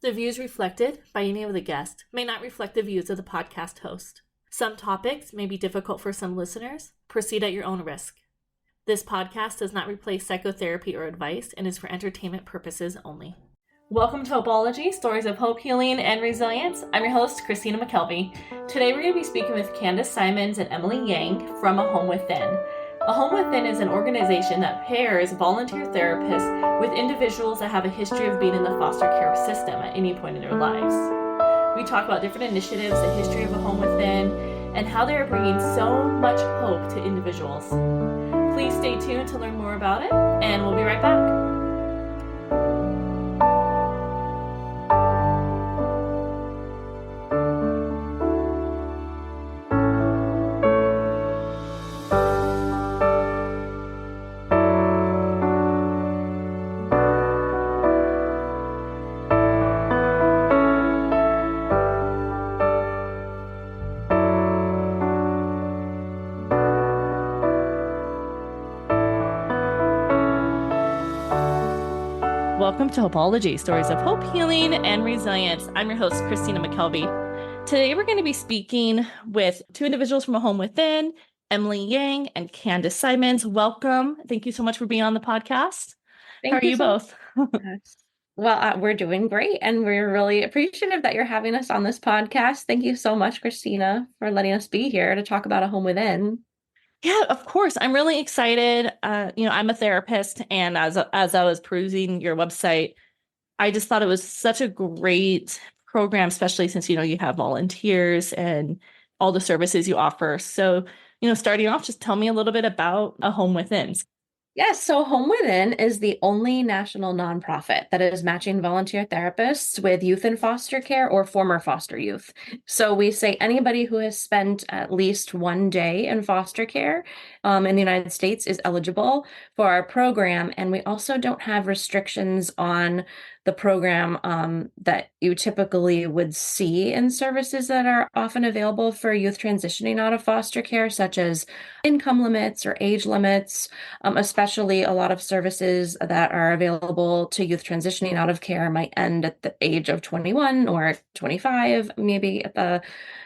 The views reflected by any of the guests may not reflect the views of the podcast host. Some topics may be difficult for some listeners. Proceed at your own risk. This podcast does not replace psychotherapy or advice and is for entertainment purposes only. Welcome to Hopeology, Stories of Hope, Healing, and Resilience. I'm your host, Christina McKelvey. Today we're going to be speaking with Candice Simonds and Emily Yang from A Home Within. A Home Within is an organization that pairs volunteer therapists with individuals that have a history of being in the foster care system at any point in their lives. We talk about different initiatives, the history of A Home Within, and how they are bringing so much hope to individuals. Please stay tuned to learn more about it, and we'll be right back. Welcome to Hopeology, Stories of Hope, Healing, and Resilience. I'm your host, Christina McKelvey. Today, we're going to be speaking with two individuals from A Home Within, Emily Yang and Candice Simonds. Welcome. Thank you so much for being on the podcast. How are you both? Well, we're doing great, and we're really appreciative that you're having us on this podcast. Thank you so much, Christina, for letting us be here to talk about A Home Within. Yeah, of course. I'm really excited. I'm a therapist, and as I was perusing your website, I just thought it was such a great program, especially since, you have volunteers and all the services you offer. So, starting off, just tell me a little bit about A Home Within. Yes, so Home Within is the only national nonprofit that is matching volunteer therapists with youth in foster care or former foster youth. So we say anybody who has spent at least one day in foster care in the United States is eligible for our program. And we also don't have restrictions on the program that you typically would see in services that are often available for youth transitioning out of foster care, such as income limits or age limits, especially a lot of services that are available to youth transitioning out of care might end at the age of 21 or 25, maybe at the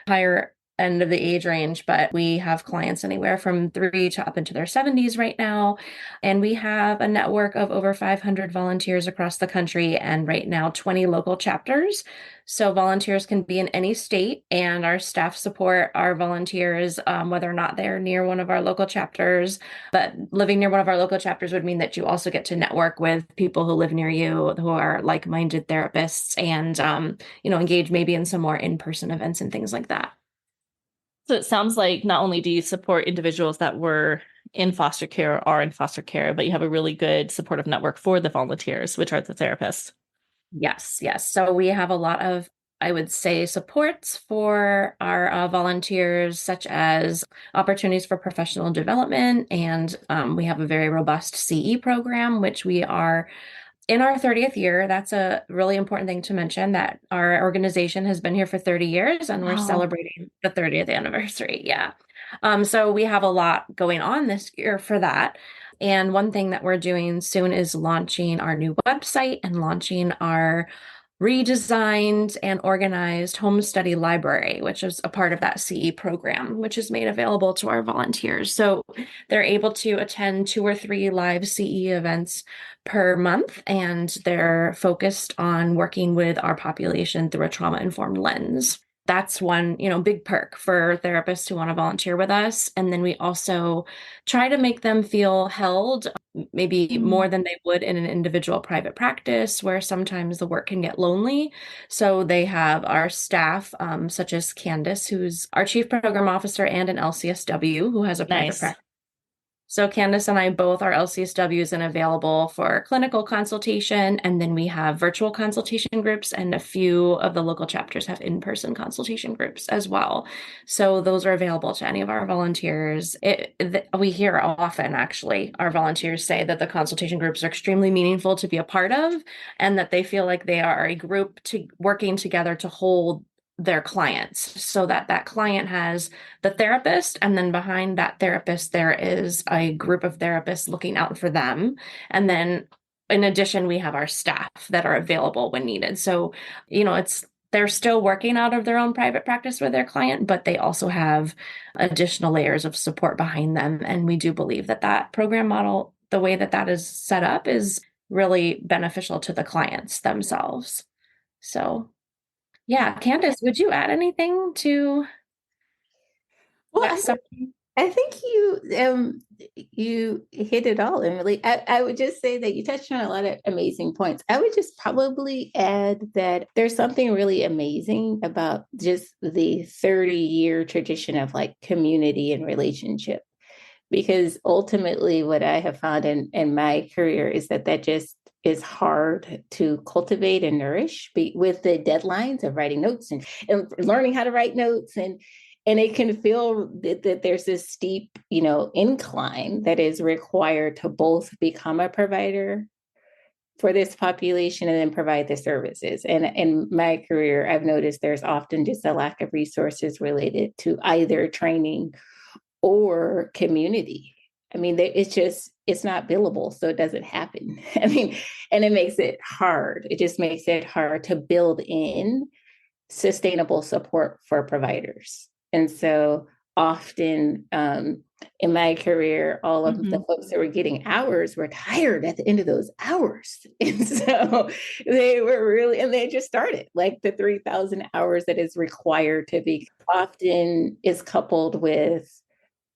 higher end of the age range, but we have clients anywhere from 3 to up into their 70s right now. And we have a network of over 500 volunteers across the country and right now 20 local chapters. So volunteers can be in any state, and our staff support our volunteers, whether or not they're near one of our local chapters. But living near one of our local chapters would mean that you also get to network with people who live near you, who are like-minded therapists, and engage maybe in some more in-person events and things like that. So it sounds like not only do you support individuals that were in foster care or are in foster care, but you have a really good supportive network for the volunteers, which are the therapists. Yes. So we have a lot of, I would say, supports for our volunteers, such as opportunities for professional development. And we have a very robust CE program, which we are in our 30th year. That's a really important thing to mention, that our organization has been here for 30 years and we're celebrating the 30th anniversary. Yeah. So we have a lot going on this year for that. And one thing that we're doing soon is launching our new website and launching our redesigned and organized home study library, which is a part of that CE program, which is made available to our volunteers. So they're able to attend 2 or 3 live CE events per month, and they're focused on working with our population through a trauma-informed lens. That's one, big perk for therapists who want to volunteer with us. And then we also try to make them feel held, maybe more than they would in an individual private practice, where sometimes the work can get lonely. So they have our staff, such as Candice, who's our chief program officer and an LCSW, who has a private practice. So Candice and I both are LCSWs and available for clinical consultation. And then we have virtual consultation groups, and a few of the local chapters have in-person consultation groups as well. So those are available to any of our volunteers. We hear often, actually, our volunteers say that the consultation groups are extremely meaningful to be a part of, and that they feel like they are a group working together to hold their clients, so that client has the therapist, and then behind that therapist there is a group of therapists looking out for them. And then in addition, we have our staff that are available when needed. So, they're still working out of their own private practice with their client, but they also have additional layers of support behind them. And we do believe that that program model, the way that that is set up, is really beneficial to the clients themselves. So, yeah, Candice, would you add anything to Well, that stuff? I think you hit it all, Emily. I would just say that you touched on a lot of amazing points. I would just probably add that there's something really amazing about just the 30-year tradition of like community and relationship. Because ultimately what I have found in my career is that just is hard to cultivate and nourish with the deadlines of writing notes and learning how to write notes, and it can feel that there's this steep, incline that is required to both become a provider for this population and then provide the services. And in my career, I've noticed there's often just a lack of resources related to either training or community. I mean, it's not billable, so it doesn't happen. I mean, and it makes it hard. It just makes it hard to build in sustainable support for providers. And so often in my career, all of the folks that were getting hours were tired at the end of those hours. And so they were really, and they just started like the 3,000 hours that is required to be often is coupled with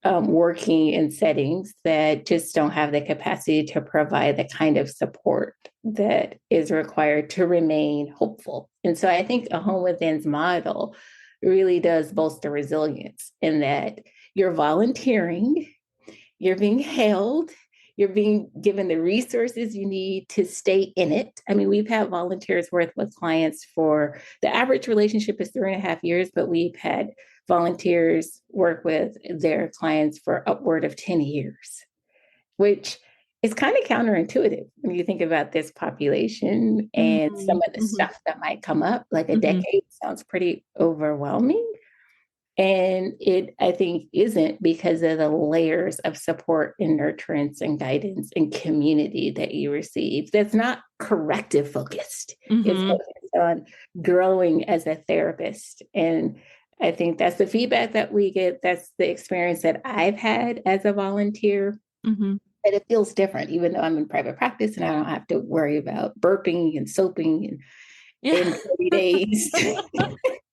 working in settings that just don't have the capacity to provide the kind of support that is required to remain hopeful. And so I think a home within's model really does bolster resilience in that you're volunteering, you're being held, you're being given the resources you need to stay in it. I mean, we've had volunteers work with clients for the average relationship is 3.5 years, but we've had volunteers work with their clients for upward of 10 years, which is kind of counterintuitive when you think about this population and some of the stuff that might come up. Like a decade sounds pretty overwhelming. And it, I think, isn't because of the layers of support and nurturance and guidance and community that you receive. That's not corrective focused. It's focused on growing as a therapist. And I think that's the feedback that we get. That's the experience that I've had as a volunteer. That it feels different, even though I'm in private practice and I don't have to worry about burping and soaping in 30 days.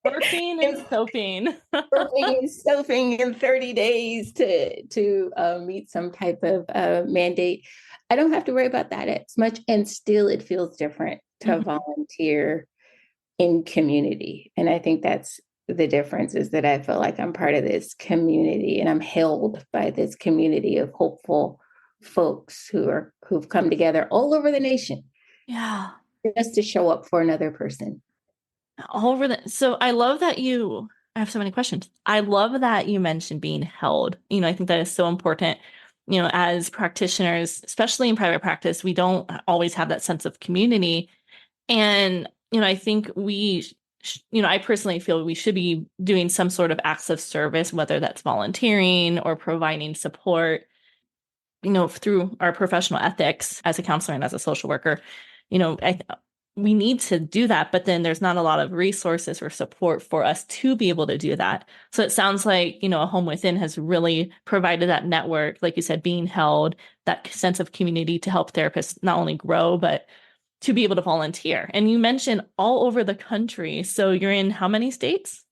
Burping and soaping. Burping and soaping in 30 days to meet some type of mandate. I don't have to worry about that as much. And still it feels different to volunteer in community. And I think that's the difference, is that I feel like I'm part of this community and I'm held by this community of hopeful folks who've come together all over the nation. Yeah. Just to show up for another person. All over so I love that I have so many questions. I love that you mentioned being held. I think that is so important. As practitioners, especially in private practice, we don't always have that sense of community. And, I think I personally feel we should be doing some sort of acts of service, whether that's volunteering or providing support, through our professional ethics as a counselor and as a social worker. We need to do that, but then there's not a lot of resources or support for us to be able to do that. So it sounds like, a home within has really provided that network, like you said, being held, that sense of community to help therapists not only grow, but to be able to volunteer. And you mentioned all over the country. So you're in how many states?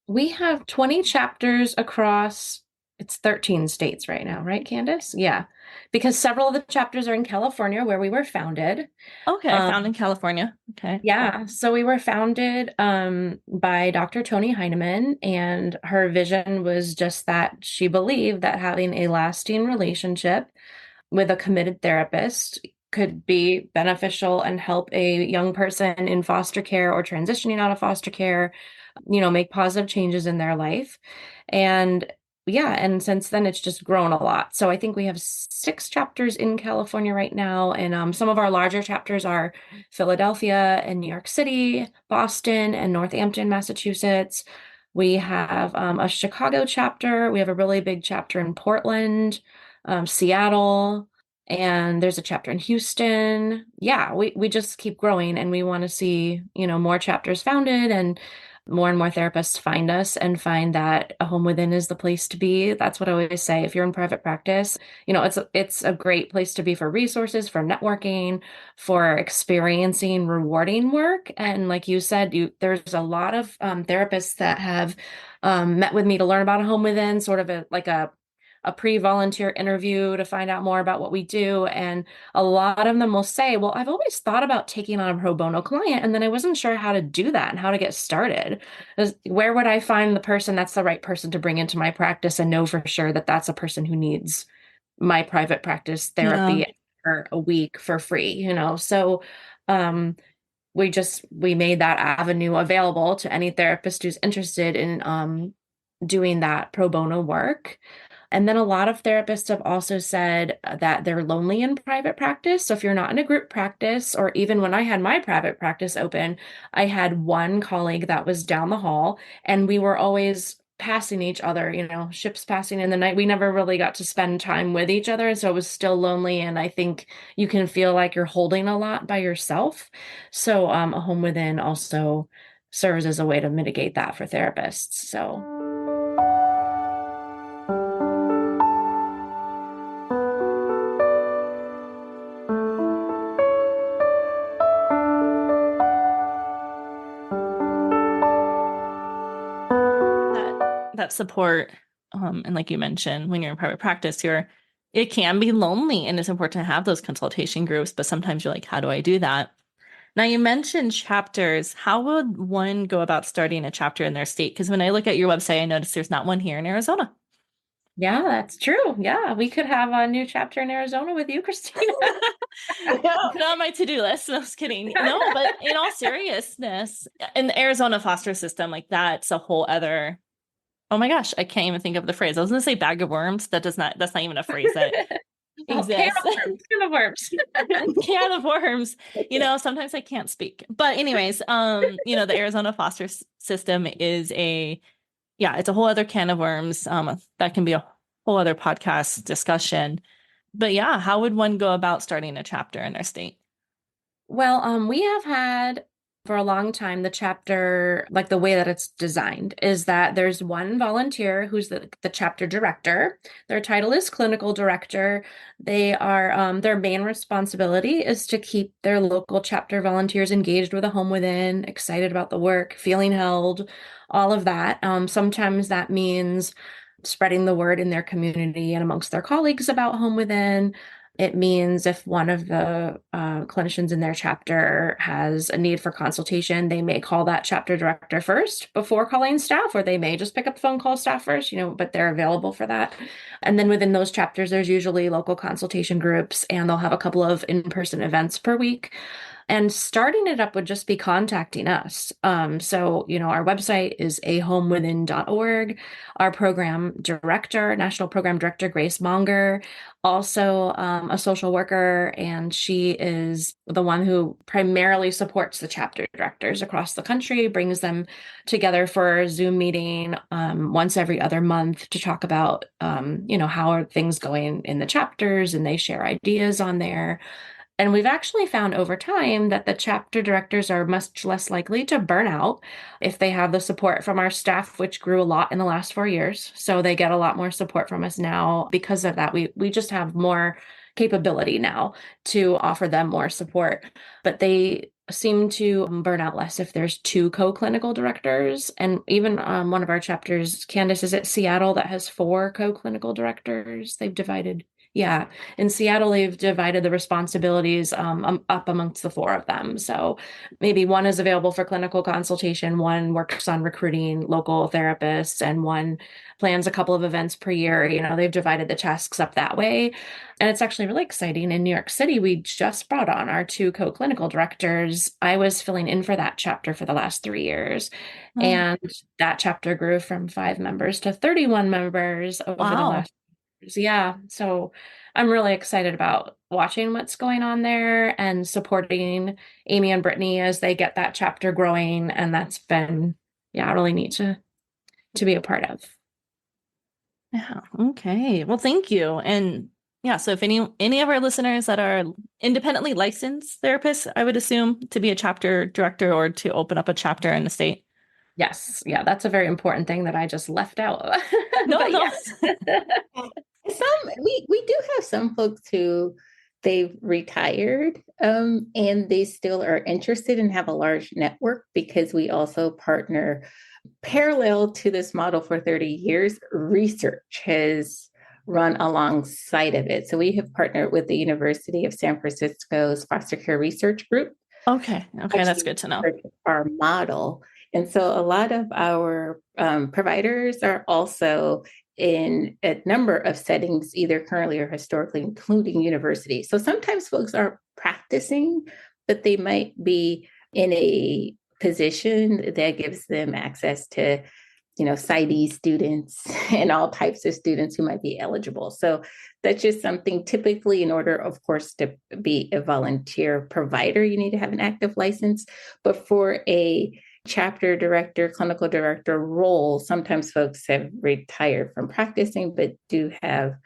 We have 20 chapters across, it's 13 states right now, right, Candice? Yeah. Because several of the chapters are in California, where we were founded. Okay, found in California. Okay. Yeah. So we were founded by Dr. Toni Heineman, and her vision was just that she believed that having a lasting relationship with a committed therapist could be beneficial and help a young person in foster care or transitioning out of foster care, make positive changes in their life. And yeah, and since then it's just grown a lot. So I think we have 6 chapters in California right now. And some of our larger chapters are Philadelphia and New York City, Boston, and Northampton, Massachusetts. We have a Chicago chapter. We have a really big chapter in Portland, Seattle, and there's a chapter in Houston. Yeah, we just keep growing, and we want to see, more chapters founded and more therapists find us and find that a home within is the place to be. That's what I always say. If you're in private practice, it's a great place to be for resources, for networking, for experiencing rewarding work. And like you said, there's a lot of therapists that have met with me to learn about a home within, sort of like a pre-volunteer interview to find out more about what we do. And a lot of them will say, well, I've always thought about taking on a pro bono client, and then I wasn't sure how to do that and how to get started. Where would I find the person that's the right person to bring into my practice and know for sure that that's a person who needs my private practice therapy for a week for free, So, we made that avenue available to any therapist who's interested in doing that pro bono work. And then a lot of therapists have also said that they're lonely in private practice. So if you're not in a group practice, or even when I had my private practice open, I had one colleague that was down the hall, and we were always passing each other, ships passing in the night. We never really got to spend time with each other. So it was still lonely. And I think you can feel like you're holding a lot by yourself. So a home within also serves as a way to mitigate that for therapists. So. That support, and like you mentioned, when you're in private practice, it can be lonely, and it's important to have those consultation groups, but sometimes you're like, how do I do that? Now, you mentioned chapters. How would one go about starting a chapter in their state? Because when I look at your website, I notice there's not one here in Arizona. Yeah, that's true. Yeah, we could have a new chapter in Arizona with you, Christina. Put it on my to-do list. No, I was kidding. No, but in all seriousness, in the Arizona foster system, like that's a whole other. Oh my gosh, I can't even think of the phrase. I was going to say bag of worms. That's not even a phrase that exists. Can of worms. Can of worms. Sometimes I can't speak. But anyways, the Arizona foster system is it's a whole other can of worms. That can be a whole other podcast discussion. But yeah, how would one go about starting a chapter in their state? Well, we have had for a long time the chapter, like the way that it's designed is that there's one volunteer who's the chapter director. Their title is clinical director. They are their main responsibility is to keep their local chapter volunteers engaged with a home within, excited about the work, feeling held, all of that. Sometimes that means spreading the word in their community and amongst their colleagues about home within. It means if one of the clinicians in their chapter has a need for consultation, they may call that chapter director first before calling staff, or they may just pick up the phone, call staff first, but they're available for that. And then within those chapters, there's usually local consultation groups, and they'll have a couple of in-person events per week. And starting it up would just be contacting us. So, our website is ahomewithin.org. Our program director, National Program Director, Grace Monger, also a social worker, and she is the one who primarily supports the chapter directors across the country, brings them together for a Zoom meeting once every other month to talk about, how are things going in the chapters, and they share ideas on there. And we've actually found over time that the chapter directors are much less likely to burn out if they have the support from our staff, which grew a lot in the last 4 years. So they get a lot more support from us now because of that. We just have more capability now to offer them more support. But they seem to burn out less if there's 2 co-clinical directors. And even one of our chapters, Candice, is at Seattle, that has 4 co-clinical directors. They've divided. Yeah. In Seattle, they've divided the responsibilities up amongst the 4 of them. So maybe one is available for clinical consultation, one works on recruiting local therapists, and one plans a couple of events per year. They've divided the tasks up that way. And it's actually really exciting. In New York City, we just brought on our 2 co-clinical directors. I was filling in for that chapter for the last 3 years. Oh. And that chapter grew from 5 members to 31 members over the last. Yeah. So I'm really excited about watching what's going on there and supporting Amy and Brittany as they get that chapter growing. And that's been, really neat to be a part of. Yeah. Okay. Well, thank you. And Yeah. So if any of our listeners that are independently licensed therapists, I would assume to be a chapter director or to open up a chapter in the state. Yes. Yeah. That's a very important thing that I just left out. No, But no. yes. We do have some folks who they've retired and they still are interested and have a large network because we also partner parallel to this model for 30 years. Research has run alongside of it. So we have partnered with the University of San Francisco's foster care research group. Okay. Okay. That's good to know. Our model. And so a lot of our providers are also in a number of settings, either currently or historically, including universities. So sometimes folks are practicing, but they might be in a position that gives them access to, PsyD students and all types of students who might be eligible. So that's just something typically, in order, of course, to be a volunteer provider, you need to have an active license. But for a chapter director, clinical director role, sometimes folks have retired from practicing, but do have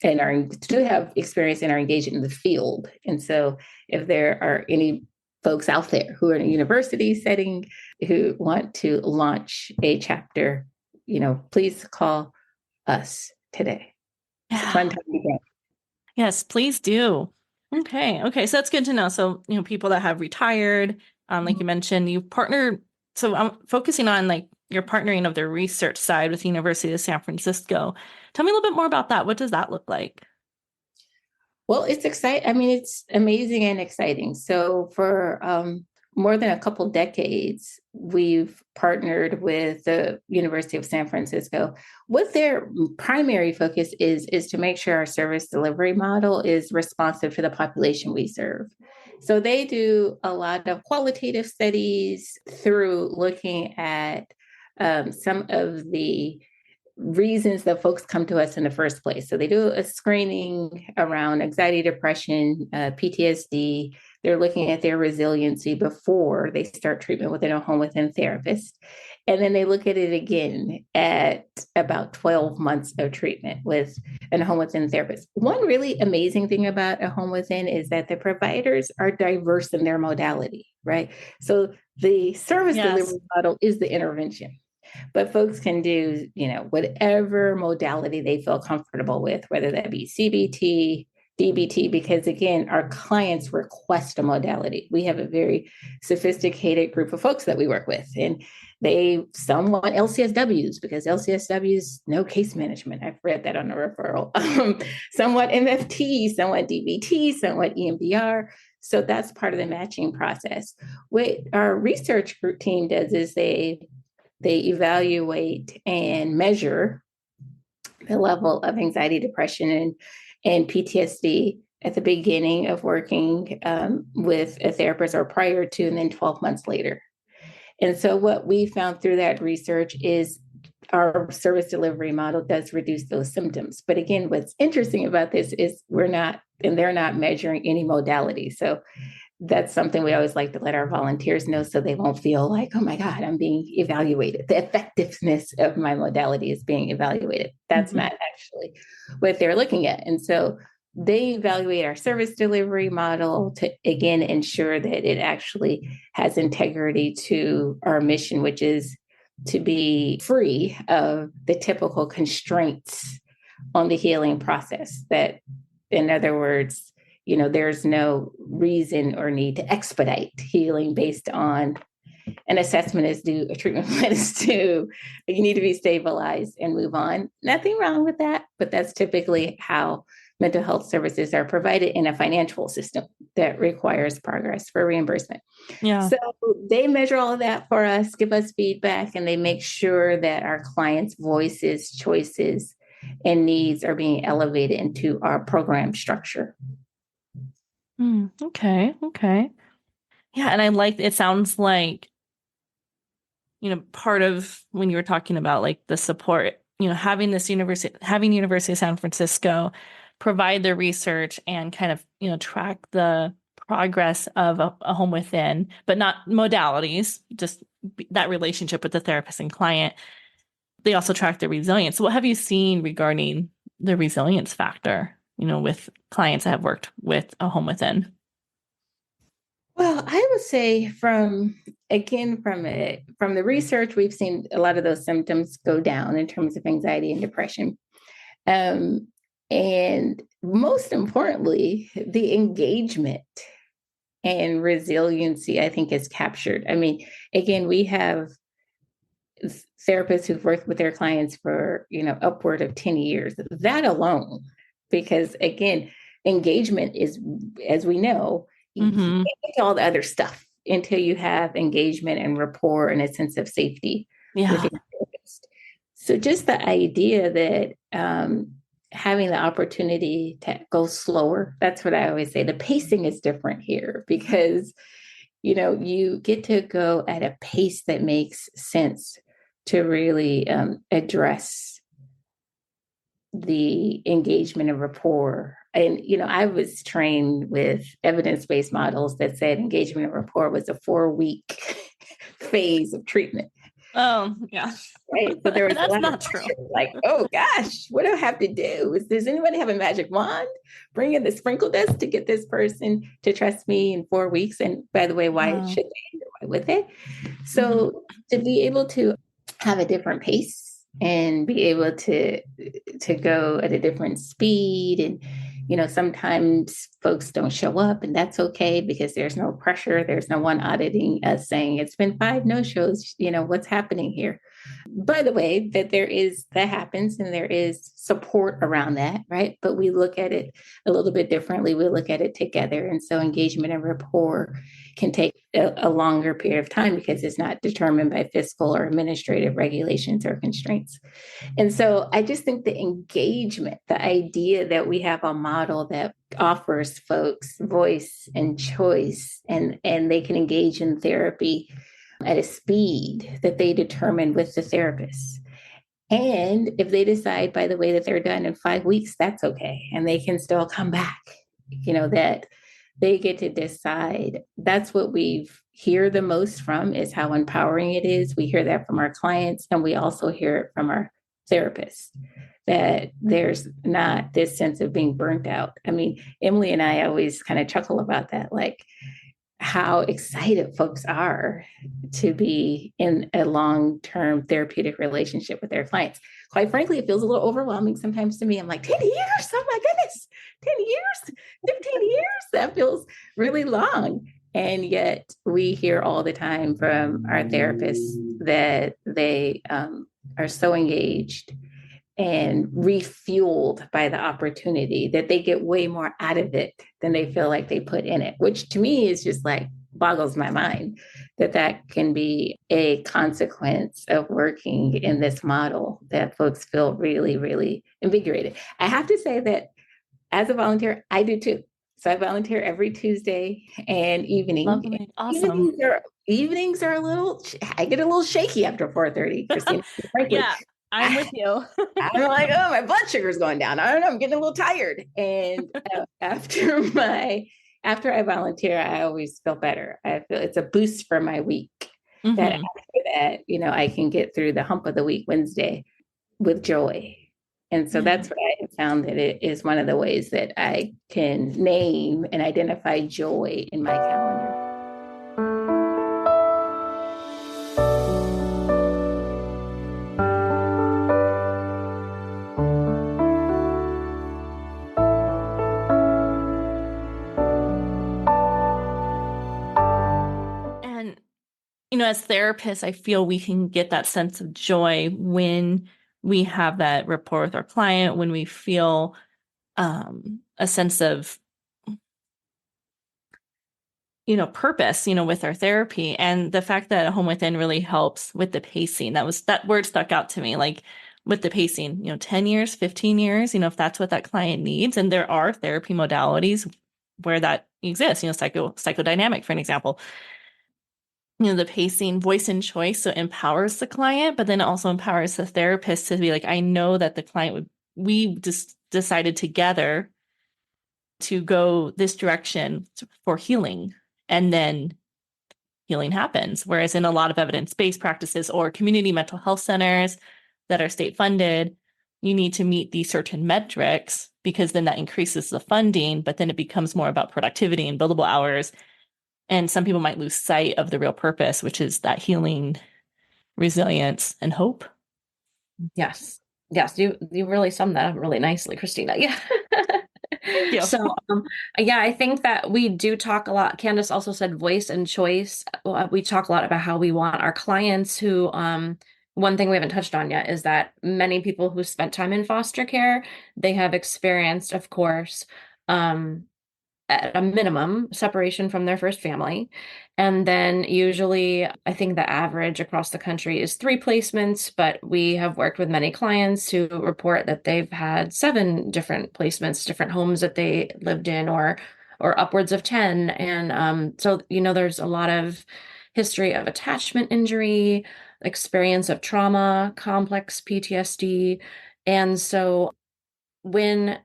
experience and are engaged in the field. And so if there are any folks out there who are in a university setting who want to launch a chapter, please call us today. It's a fun time to go. Yes, please do. Okay. So that's good to know. So, people that have retired, like you mentioned, you partner. So I'm focusing on like your partnering of the research side with the University of San Francisco. Tell me a little bit more about that. What does that look like? Well, it's exciting. I mean, it's amazing and exciting. So for more than a couple decades, we've partnered with the University of San Francisco. What their primary focus is to make sure our service delivery model is responsive to the population we serve. So they do a lot of qualitative studies through looking at some of the reasons that folks come to us in the first place. So they do a screening around anxiety, depression, PTSD. They're looking at their resiliency before they start treatment within a home within therapist. And then they look at it again at about 12 months of treatment with a home within therapist. One really amazing thing about a home within is that the providers are diverse in their modality, right? So the service delivery model is the intervention. But folks can do, whatever modality they feel comfortable with, whether that be CBT, DBT, because again, our clients request a modality. We have a very sophisticated group of folks that we work with, and some want LCSWs because LCSWs, no case management. I've read that on a referral. Some want MFT, some want DBT, some want EMDR. So that's part of the matching process. What our research group team does is they evaluate and measure the level of anxiety, depression, and PTSD at the beginning of working with a therapist or prior to, and then 12 months later. And so what we found through that research is our service delivery model does reduce those symptoms. But again, what's interesting about this is they're not measuring any modality. So that's something we always like to let our volunteers know so they won't feel like, oh my God, I'm being evaluated. The effectiveness of my modality is being evaluated. That's not actually what they're looking at. And so they evaluate our service delivery model to, again, ensure that it actually has integrity to our mission, which is to be free of the typical constraints on the healing process. That, in other words, there's no reason or need to expedite healing based on an assessment is due, a treatment plan is due, you need to be stabilized and move on. Nothing wrong with that, but that's typically how mental health services are provided in a financial system that requires progress for reimbursement. Yeah. So they measure all of that for us, give us feedback, and they make sure that our clients' voices, choices, and needs are being elevated into our program structure. Okay. Yeah. And it sounds like, part of when you were talking about like the support, having University of San Francisco provide the research and kind of, track the progress of a home within, but not modalities, just that relationship with the therapist and client. They also track the resilience. So what have you seen regarding the resilience factor? with clients that have worked with a home within? Well, I would say from the research, we've seen a lot of those symptoms go down in terms of anxiety and depression. Um, and most importantly, the engagement and resiliency, I think, is captured. I mean, again, we have therapists who've worked with their clients for, upward of 10 years. That alone, because again, engagement is, as we know, you can't get to all the other stuff until you have engagement and rapport and a sense of safety with your therapist. So just the idea that having the opportunity to go slower, that's what I always say. The pacing is different here because, you get to go at a pace that makes sense to really address the engagement and rapport. And, I was trained with evidence-based models that said engagement and rapport was a 4-week phase of treatment. Oh, yeah. Right. So there was That's a lot not of true. like, oh gosh, what do I have to do? Does anybody have a magic wand? Bring in the sprinkle dust to get this person to trust me in 4 weeks. And by the way, why should they? Why would they? So to be able to have a different pace and be able to go at a different speed, and sometimes folks don't show up, and that's okay because there's no pressure. There's no one auditing us saying it's been 5 no-shows. What's happening here? By the way, that happens and there is support around that, right? But we look at it a little bit differently. We look at it together. And so engagement and rapport can take a longer period of time because it's not determined by fiscal or administrative regulations or constraints. And so I just think the engagement, the idea that we have a model that offers folks voice and choice, and they can engage in therapy at a speed that they determine with the therapist. And if they decide, by the way, that they're done in 5 weeks, that's okay. And they can still come back, that they get to decide. That's what we hear the most from, is how empowering it is. We hear that from our clients, and we also hear it from our therapists, that there's not this sense of being burnt out. I mean, Emily and I always kind of chuckle about that, like how excited folks are to be in a long-term therapeutic relationship with their clients. Quite frankly, it feels a little overwhelming sometimes to me. I'm like, 10 years? Oh my goodness, 10 years, 15 years? That feels really long. And yet we hear all the time from our therapists that they are so engaged and refueled by the opportunity, that they get way more out of it than they feel like they put in it, which to me is just like boggles my mind that can be a consequence of working in this model, that folks feel really, really invigorated. I have to say that as a volunteer, I do too. So I volunteer every Tuesday and evening. Lovely. Awesome. Evenings are I get a little shaky after 4:30, Christina. Frankly. Yeah. I'm with you. I'm like, oh, my blood sugar's going down. I don't know. I'm getting a little tired. And after I volunteer, I always feel better. I feel it's a boost for my week. That after that, I can get through the hump of the week Wednesday with joy. And so that's what I have found, that it is one of the ways that I can name and identify joy in my calendar. As therapists, I feel we can get that sense of joy when we have that rapport with our client, when we feel a sense of, purpose, with our therapy. And the fact that Home Within really helps with the pacing, that word stuck out to me, like with the pacing, 10 years, 15 years, if that's what that client needs. And there are therapy modalities where that exists, psychodynamic, for an example. The pacing, voice and choice, so empowers the client, but then it also empowers the therapist to be like, I know that the client we just decided together to go this direction for healing, and then healing happens. Whereas in a lot of evidence-based practices or community mental health centers that are state funded, you need to meet these certain metrics because then that increases the funding, but then it becomes more about productivity and billable hours. And some people might lose sight of the real purpose, which is that healing, resilience, and hope. Yes. Yes, you really summed that up really nicely, Christina. Yeah. Thank you. So, yeah, I think that we do talk a lot. Candice also said voice and choice. We talk a lot about how we want our clients who, one thing we haven't touched on yet is that many people who spent time in foster care, they have experienced, of course, at a minimum, separation from their first family. And then usually, I think the average across the country is 3 placements, but we have worked with many clients who report that they've had 7 different placements, different homes that they lived in, or upwards of 10. And so, there's a lot of history of attachment injury, experience of trauma, complex PTSD. And so when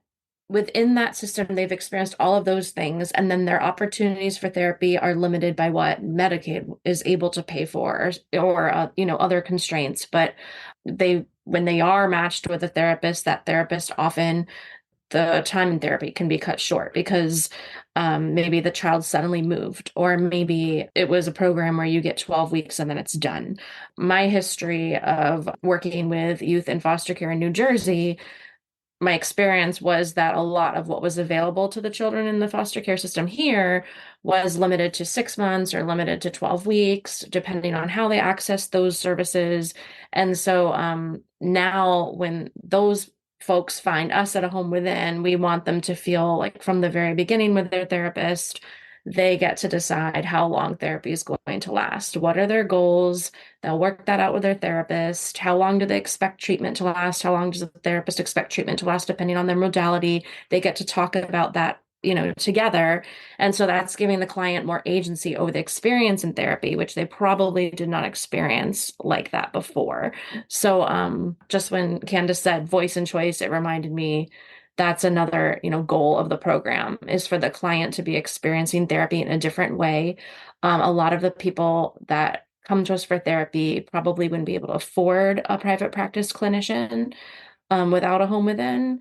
within that system they've experienced all of those things, and then their opportunities for therapy are limited by what Medicaid is able to pay for, or other constraints. But when they are matched with a therapist, that therapist often, the time in therapy can be cut short because maybe the child suddenly moved, or maybe it was a program where you get 12 weeks and then it's done. My history of working with youth in foster care in New Jersey, my experience was that a lot of what was available to the children in the foster care system here was limited to 6 months or limited to 12 weeks, depending on how they accessed those services. And so now when those folks find us at a home within, we want them to feel like from the very beginning with their therapist, they get to decide how long therapy is going to last. What are their goals? They'll work that out with their therapist. How long do they expect treatment to last? How long does the therapist expect treatment to last, depending on their modality? They get to talk about that, together. And so that's giving the client more agency over the experience in therapy, which they probably did not experience like that before. So just when Candice said voice and choice, it reminded me that's another, goal of the program, is for the client to be experiencing therapy in a different way. A lot of the people that come to us for therapy probably wouldn't be able to afford a private practice clinician without a home within.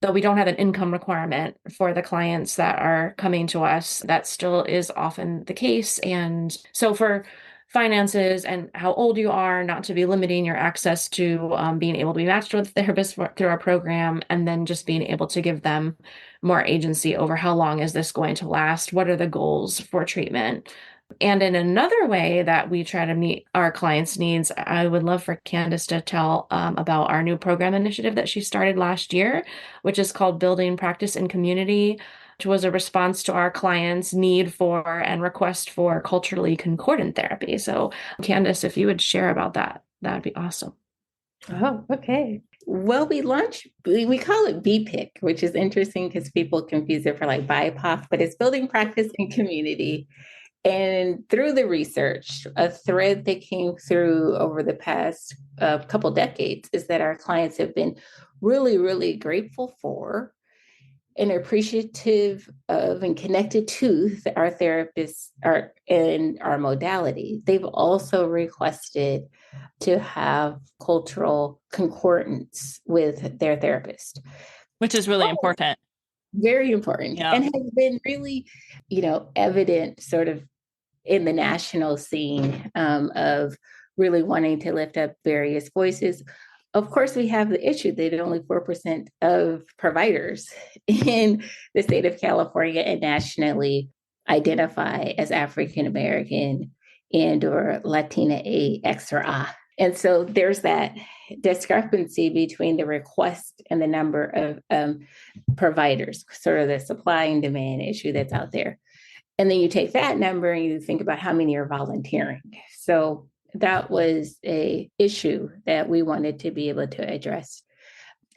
Though we don't have an income requirement for the clients that are coming to us, that still is often the case. And so for finances and how old you are, not to be limiting your access to being able to be matched with therapists through our program, and then just being able to give them more agency over how long is this going to last? What are the goals for treatment? And in another way that we try to meet our clients' needs, I would love for Candice to tell about our new program initiative that she started last year, which is called Building Practice in Community, which was a response to our clients' need for and request for culturally concordant therapy. So, Candice, if you would share about that, that'd be awesome. Oh, okay. Well, we call it BPIC, which is interesting because people confuse it for like BIPOC, but it's Building Practice in Community. And through the research, a thread that came through over the past couple decades is that our clients have been really, really grateful for and appreciative of and connected to our therapists and our modality. They've also requested to have cultural concordance with their therapist, which is really important. Very important. Yeah. And has been really, evident sort of in the national scene of really wanting to lift up various voices. Of course, we have the issue that only 4% of providers in the state of California and nationally identify as African American and or Latina A, X, or A. And so there's that discrepancy between the request and the number of providers, sort of the supply and demand issue that's out there. And then you take that number and you think about how many are volunteering. So that was an issue that we wanted to be able to address.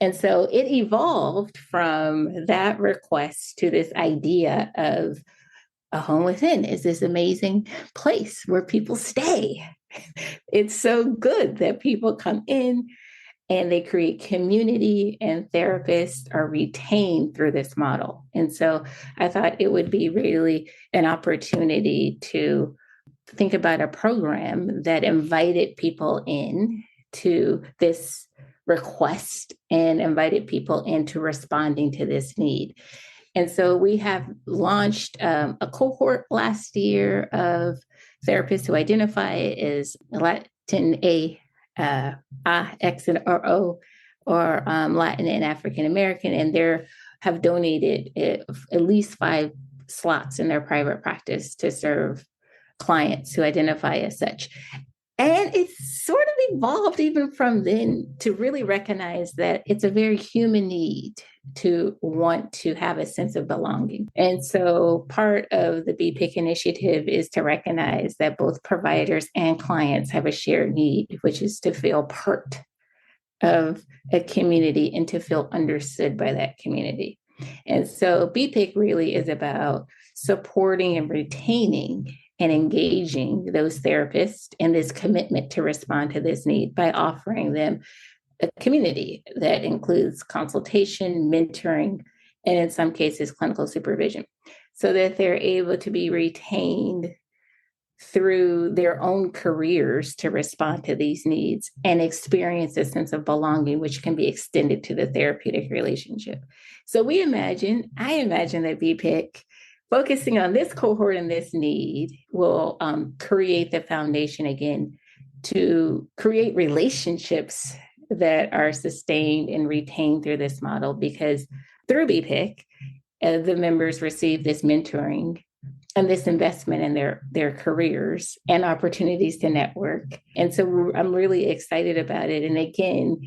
And so it evolved from that request to this idea of a home within is this amazing place where people stay. It's so good that people come in and they create community, and therapists are retained through this model. And so I thought it would be really an opportunity to think about a program that invited people in to this request and invited people into responding to this need. And so we have launched a cohort last year of therapists who identify as Latin A, X, and or O, or Latin and African American, and they have donated at least 5 slots in their private practice to serve clients who identify as such. And it's sort of evolved even from then to really recognize that it's a very human need to want to have a sense of belonging. And so part of the BPIC initiative is to recognize that both providers and clients have a shared need, which is to feel part of a community and to feel understood by that community. And so BPIC really is about supporting and retaining and engaging those therapists in this commitment to respond to this need by offering them a community that includes consultation, mentoring, and in some cases, clinical supervision, so that they're able to be retained through their own careers to respond to these needs and experience a sense of belonging, which can be extended to the therapeutic relationship. So I imagine that BPIC focusing on this cohort and this need will create the foundation again to create relationships that are sustained and retained through this model, because through BPIC, the members receive this mentoring and this investment in their careers and opportunities to network. And so I'm really excited about it. And again,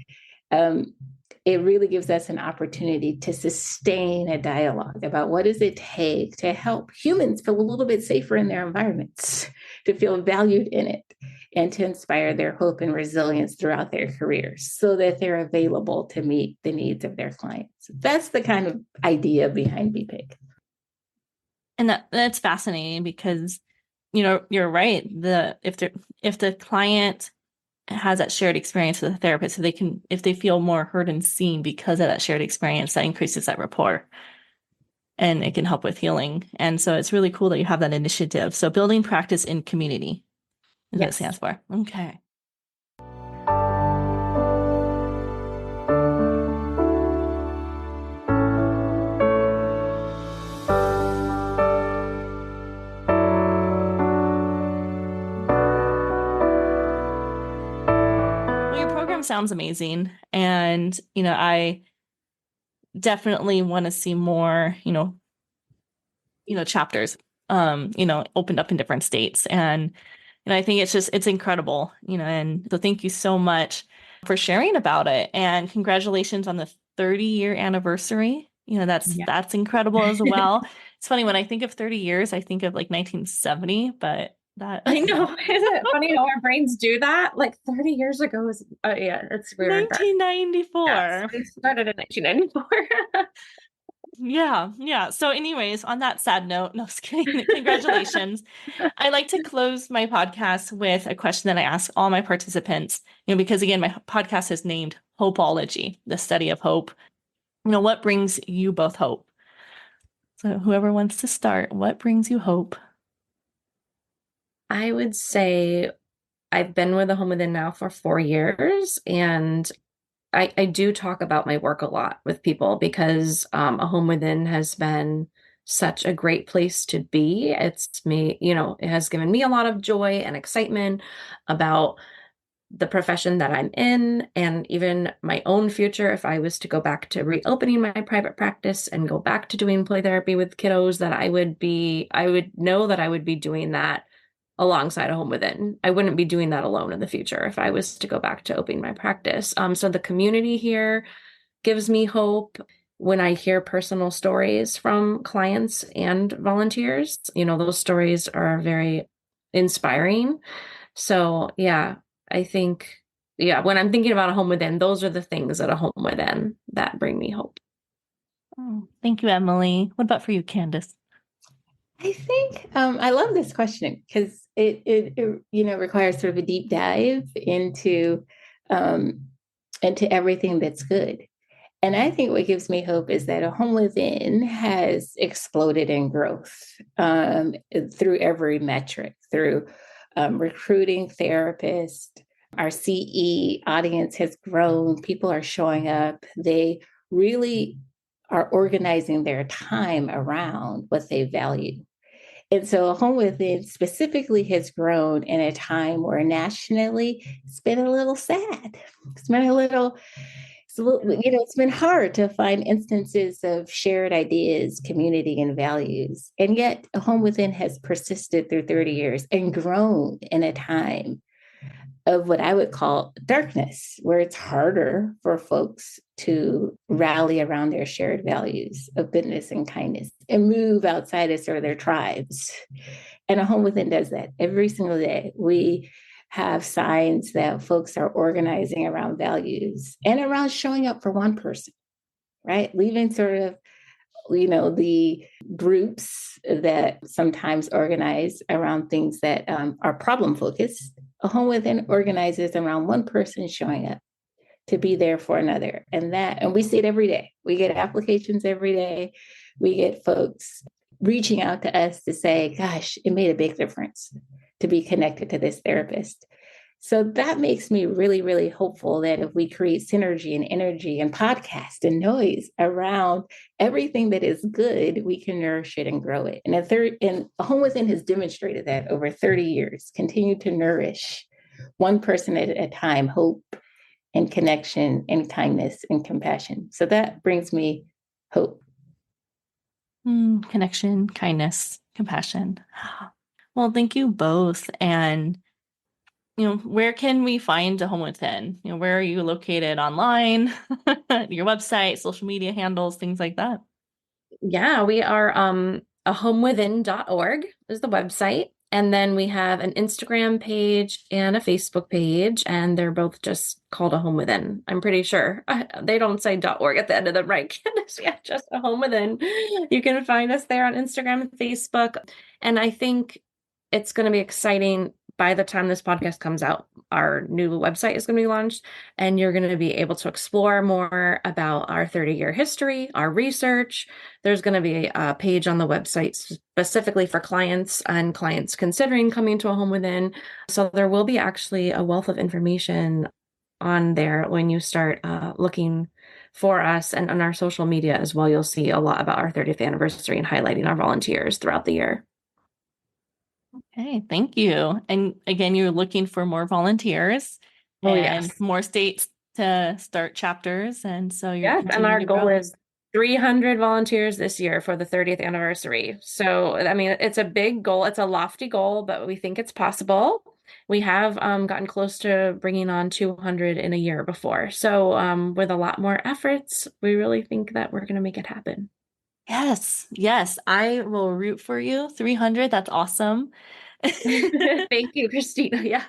it really gives us an opportunity to sustain a dialogue about what does it take to help humans feel a little bit safer in their environments, to feel valued in it, and to inspire their hope and resilience throughout their careers so that they're available to meet the needs of their clients. That's the kind of idea behind BPIC. And that's fascinating because, you're right. If the client has that shared experience with a therapist, so if they feel more heard and seen because of that shared experience, that increases that rapport and it can help with healing. And so it's really cool that you have that initiative. So building practice in community is what it stands for. Okay. Sounds amazing. And, I definitely want to see more, chapters, opened up in different states. And I think it's incredible, and so thank you so much for sharing about it. And congratulations on the 30-year anniversary. That's incredible as well. It's funny, when I think of 30 years, I think of like 1970, but I know. Isn't it funny how our brains do that? Like 30 years ago is, it's weird. 1994. Yes, we started in 1994. Yeah. So anyways, on that sad note, no, just kidding. Congratulations. I like to close my podcast with a question that I ask all my participants, because again, my podcast is named Hopeology, the study of hope. What brings you both hope? So whoever wants to start, what brings you hope? I would say I've been with A Home Within now for 4 years, and I do talk about my work a lot with people because A Home Within has been such a great place to be. It has given me a lot of joy and excitement about the profession that I'm in, and even my own future. If I was to go back to reopening my private practice and go back to doing play therapy with kiddos, that I would know that I would be doing that alongside A Home Within. I wouldn't be doing that alone in the future if I was to go back to opening my practice. So the community here gives me hope. When I hear personal stories from clients and volunteers, those stories are very inspiring. So yeah, I think, when I'm thinking about A Home Within, those are the things at A Home Within that bring me hope. Oh, thank you, Emily. What about for you, Candice? I think I love this question because it requires sort of a deep dive into everything that's good. And I think what gives me hope is that A Home Within has exploded in growth through every metric, through recruiting therapists, Our CE audience has grown. People are showing up. They really are organizing their time around what they value. And so A Home Within specifically has grown in a time where nationally it's been a little sad. It's been a little, it's been hard to find instances of shared ideas, community, and values. And yet A Home Within has persisted through 30 years and grown in a time of what I would call darkness, where it's harder for folks to rally around their shared values of goodness and kindness and move outside of sort of their tribes. And A Home Within does that every single day. We have signs that folks are organizing around values and around showing up for one person, right? Leaving sort of the groups that sometimes organize around things that are problem focused. A Home Within organizes around one person showing up to be there for another. And we see it every day. We get applications every day. We get folks reaching out to us to say, gosh, it made a big difference to be connected to this therapist. So that makes me really, really hopeful that if we create synergy and energy and podcast and noise around everything that is good, we can nourish it and grow it. And A Home Within has demonstrated that over 30 years, continue to nourish one person at a time, hope and connection and kindness and compassion. So that brings me hope. Connection, kindness, compassion. Well, thank you both. And where can we find A Home Within? Where are you located online? Your website, social media handles, things like that. Yeah, we are ahomewithin.org is the website. And then we have an Instagram page and a Facebook page, and they're both just called A Home Within. I'm pretty sure they don't say .org at the end of them, right, Candice? Yeah, just A Home Within. You can find us there on Instagram and Facebook. And I think it's going to be exciting. By the time this podcast comes out, our new website is going to be launched, and you're going to be able to explore more about our 30-year history, our research. There's going to be a page on the website specifically for clients and clients considering coming to A Home Within. So there will be actually a wealth of information on there when you start looking for us, and on our social media as well. You'll see a lot about our 30th anniversary and highlighting our volunteers throughout the year. Okay, thank you. And again, you're looking for more volunteers and more states to start chapters. And so you're and our goal is 300 volunteers this year for the 30th anniversary. So, I mean, it's a big goal. It's a lofty goal, but we think it's possible. We have gotten close to bringing on 200 in a year before. So with a lot more efforts, we really think that we're going to make it happen. Yes. I will root for you. 300. That's awesome. Thank you, Christina. Yeah.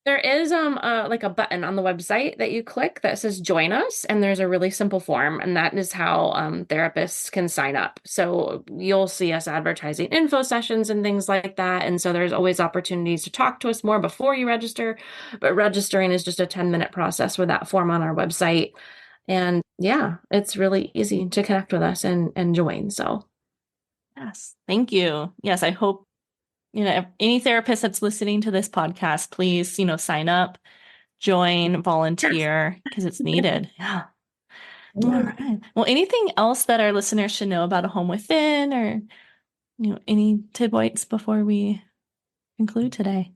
There is like a button on the website that you click that says join us, and there's a really simple form, and that is how therapists can sign up. So you'll see us advertising info sessions and things like that. And so there's always opportunities to talk to us more before you register, but registering is just a 10-minute process with that form on our website. And yeah, it's really easy to connect with us and join. So yes, thank you. Yes, I hope, if any therapist that's listening to this podcast, please, sign up, join, volunteer, because it's needed. Yeah. All right. Well, anything else that our listeners should know about A Home Within, or, any tidbits before we conclude today?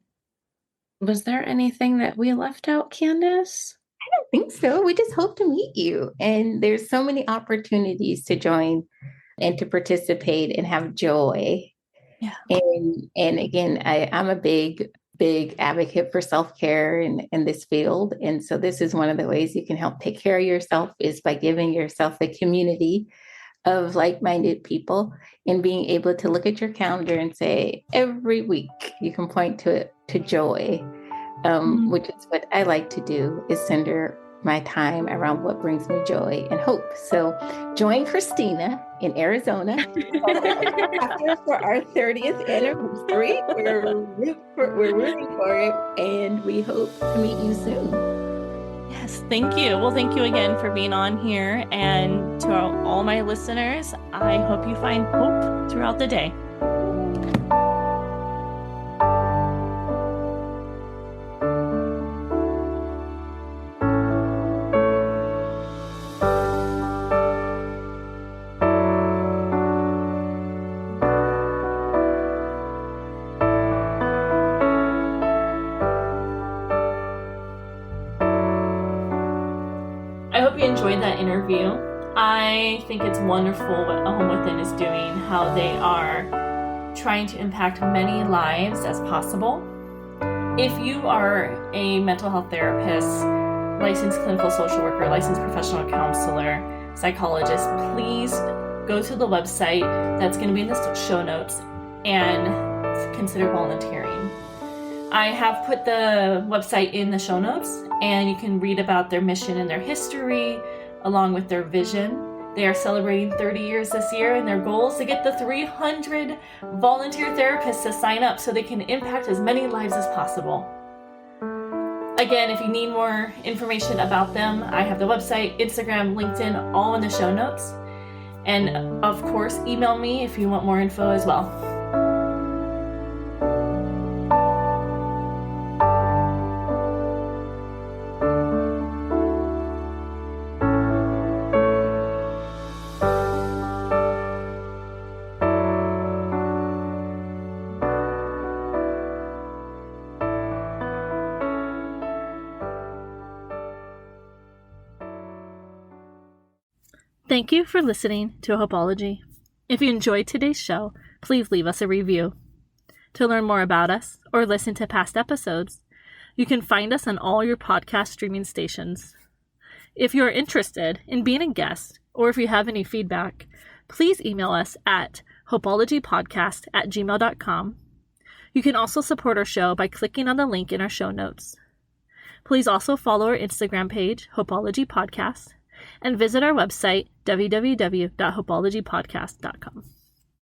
Was there anything that we left out, Candice? I don't think so. We just hope to meet you. And there's so many opportunities to join and to participate and have joy. Yeah. And again, I'm a big advocate for self-care in this field. And so this is one of the ways you can help take care of yourself, is by giving yourself a community of like-minded people and being able to look at your calendar and say, every week you can point to joy. Which is what I like to do, is center my time around what brings me joy and hope. So join Christina in Arizona for our 30th anniversary. We're rooting for it, and we hope to meet you soon. Yes, thank you. Well, thank you again for being on here. And to all my listeners, I hope you find hope throughout the day. hope you enjoyed that interview. I think it's wonderful what A Home Within is doing, how they are trying to impact many lives as possible. If you are a mental health therapist, licensed clinical social worker, licensed professional counselor, psychologist, please go to the website that's going to be in the show notes and consider volunteering. I have put the website in the show notes, and you can read about their mission and their history along with their vision. They are celebrating 30 years this year, and their goal is to get the 300 volunteer therapists to sign up so they can impact as many lives as possible. Again, if you need more information about them, I have the website, Instagram, LinkedIn, all in the show notes. And of course, email me if you want more info as well. Thank you for listening to Hopeology. If you enjoyed today's show, please leave us a review. To learn more about us or listen to past episodes, you can find us on all your podcast streaming stations. If you are interested in being a guest, or if you have any feedback, please email us at hopeologypodcast@gmail.com. You can also support our show by clicking on the link in our show notes. Please also follow our Instagram page, Hopeology Podcast, and visit our website, www.hopeologypodcast.com.